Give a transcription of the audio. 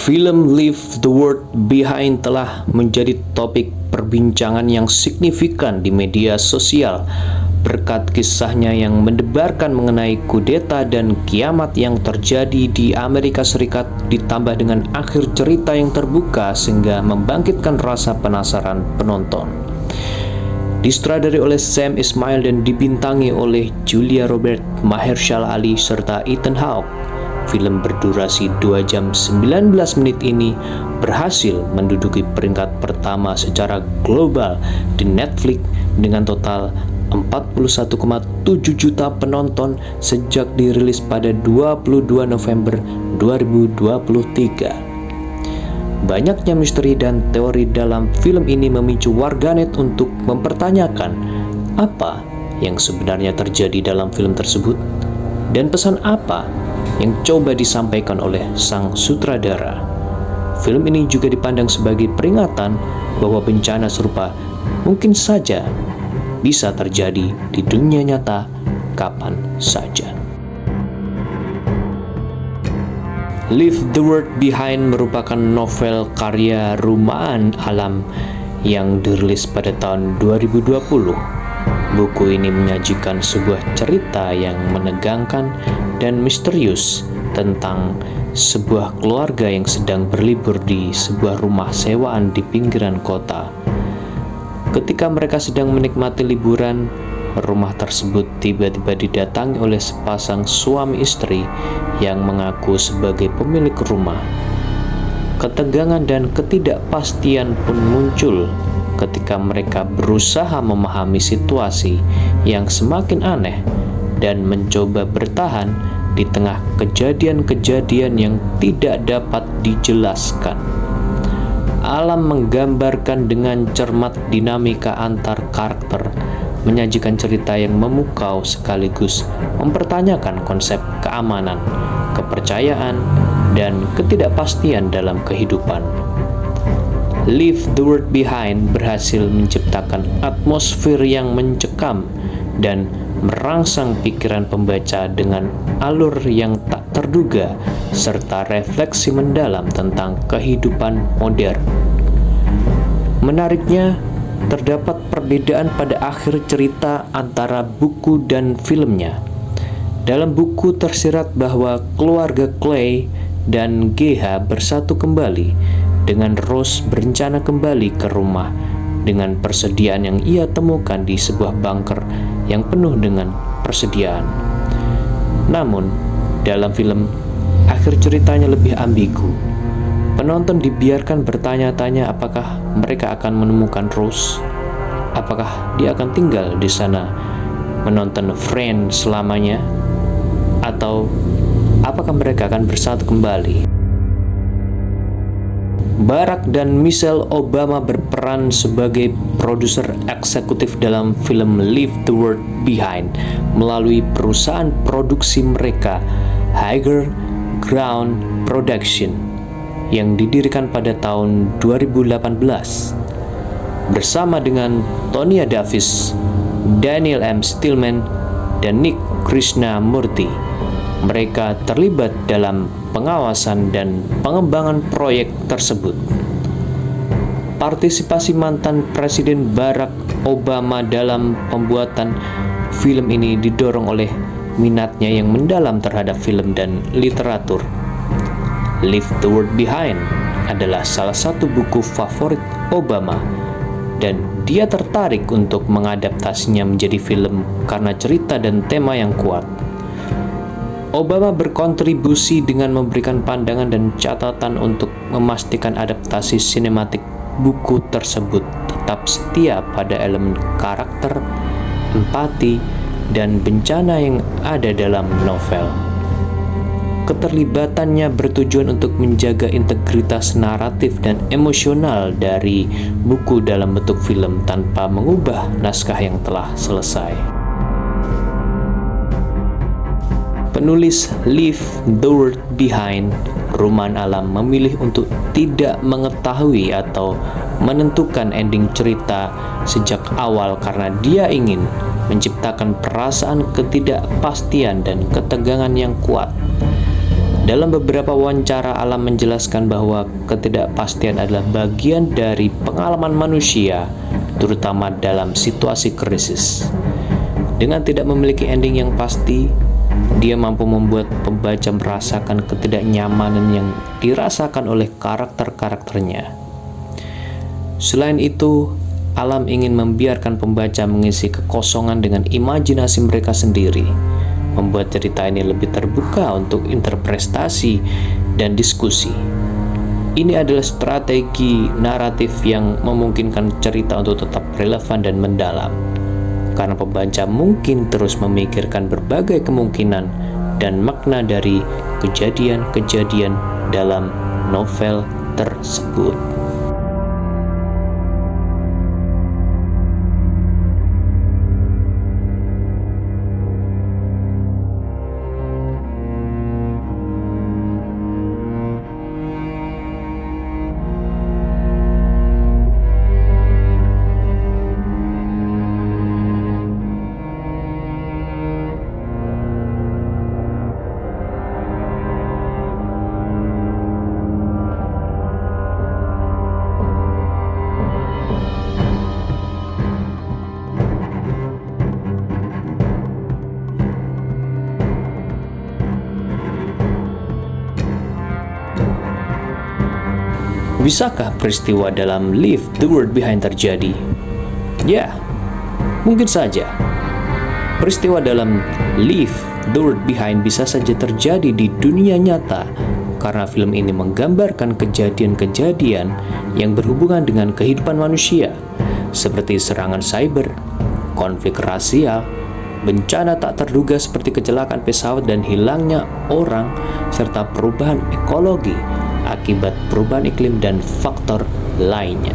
Film Leave the World Behind telah menjadi topik perbincangan yang signifikan di media sosial berkat kisahnya yang mendebarkan mengenai kudeta dan kiamat yang terjadi di Amerika Serikat, ditambah dengan akhir cerita yang terbuka sehingga membangkitkan rasa penasaran penonton. Disutradarai oleh Sam Esmail dan dibintangi oleh Julia Robert, Mahershala Ali, serta Ethan Hawke, film berdurasi 2 jam 19 menit ini berhasil menduduki peringkat pertama secara global di Netflix dengan total 41,7 juta penonton sejak dirilis pada 22 November 2023. Banyaknya misteri dan teori dalam film ini memicu warganet untuk mempertanyakan apa yang sebenarnya terjadi dalam film tersebut dan pesan apa yang coba disampaikan oleh sang sutradara. Film ini juga dipandang sebagai peringatan bahwa bencana serupa mungkin saja bisa terjadi di dunia nyata kapan saja. Leave the World Behind merupakan novel karya Rumaan Alam yang dirilis pada tahun 2020. Buku ini menyajikan sebuah cerita yang menegangkan dan misterius tentang sebuah keluarga yang sedang berlibur di sebuah rumah sewaan di pinggiran kota. Ketika mereka sedang menikmati liburan, rumah tersebut tiba-tiba didatangi oleh sepasang suami istri yang mengaku sebagai pemilik rumah. Ketegangan dan ketidakpastian pun muncul ketika mereka berusaha memahami situasi yang semakin aneh dan mencoba bertahan di tengah kejadian-kejadian yang tidak dapat dijelaskan. Alam menggambarkan dengan cermat dinamika antar karakter, menyajikan cerita yang memukau sekaligus mempertanyakan konsep keamanan, kepercayaan, dan ketidakpastian dalam kehidupan. Leave the World Behind berhasil menciptakan atmosfer yang mencekam dan merangsang pikiran pembaca dengan alur yang tak terduga serta refleksi mendalam tentang kehidupan modern. Menariknya, terdapat perbedaan pada akhir cerita antara buku dan filmnya. Dalam buku tersirat bahwa keluarga Clay dan GH bersatu kembali dengan Rose berencana kembali ke rumah dengan persediaan yang ia temukan di sebuah bunker yang penuh dengan persediaan. Namun, dalam film, akhir ceritanya lebih ambigu. Penonton dibiarkan bertanya-tanya apakah mereka akan menemukan Rose, apakah dia akan tinggal di sana menonton Friends selamanya, atau apakah mereka akan bersatu kembali. Barack dan Michelle Obama berperan sebagai produser eksekutif dalam film Leave the World Behind melalui perusahaan produksi mereka, Higher Ground Production, yang didirikan pada tahun 2018 bersama dengan Tonya Davis, Daniel M. Stillman, dan Nick Krishnamurti. Mereka terlibat dalam pengawasan dan pengembangan proyek tersebut. Partisipasi mantan Presiden Barack Obama dalam pembuatan film ini didorong oleh minatnya yang mendalam terhadap film dan literatur. Leave the World Behind adalah salah satu buku favorit Obama, dan dia tertarik untuk mengadaptasinya menjadi film karena cerita dan tema yang kuat. Obama berkontribusi dengan memberikan pandangan dan catatan untuk memastikan adaptasi sinematik buku tersebut tetap setia pada elemen karakter, empati, dan bencana yang ada dalam novel. Keterlibatannya bertujuan untuk menjaga integritas naratif dan emosional dari buku dalam bentuk film tanpa mengubah naskah yang telah selesai. Penulis Leave the World Behind, Rumaan Alam, memilih untuk tidak mengetahui atau menentukan ending cerita sejak awal karena dia ingin menciptakan perasaan ketidakpastian dan ketegangan yang kuat. Dalam beberapa wawancara, Alam menjelaskan bahwa ketidakpastian adalah bagian dari pengalaman manusia, terutama dalam situasi krisis. Dengan tidak memiliki ending yang pasti, dia mampu membuat pembaca merasakan ketidaknyamanan yang dirasakan oleh karakter-karakternya. Selain itu, Alam ingin membiarkan pembaca mengisi kekosongan dengan imajinasi mereka sendiri, membuat cerita ini lebih terbuka untuk interpretasi dan diskusi. Ini adalah strategi naratif yang memungkinkan cerita untuk tetap relevan dan mendalam, karena pembaca mungkin terus memikirkan berbagai kemungkinan dan makna dari kejadian-kejadian dalam novel tersebut. Bisakah peristiwa dalam Leave the World Behind terjadi? Ya, mungkin saja. Peristiwa dalam Leave the World Behind bisa saja terjadi di dunia nyata karena film ini menggambarkan kejadian-kejadian yang berhubungan dengan kehidupan manusia, seperti serangan cyber, konflik rasial, bencana tak terduga seperti kecelakaan pesawat dan hilangnya orang, serta perubahan ekologi akibat perubahan iklim dan faktor lainnya.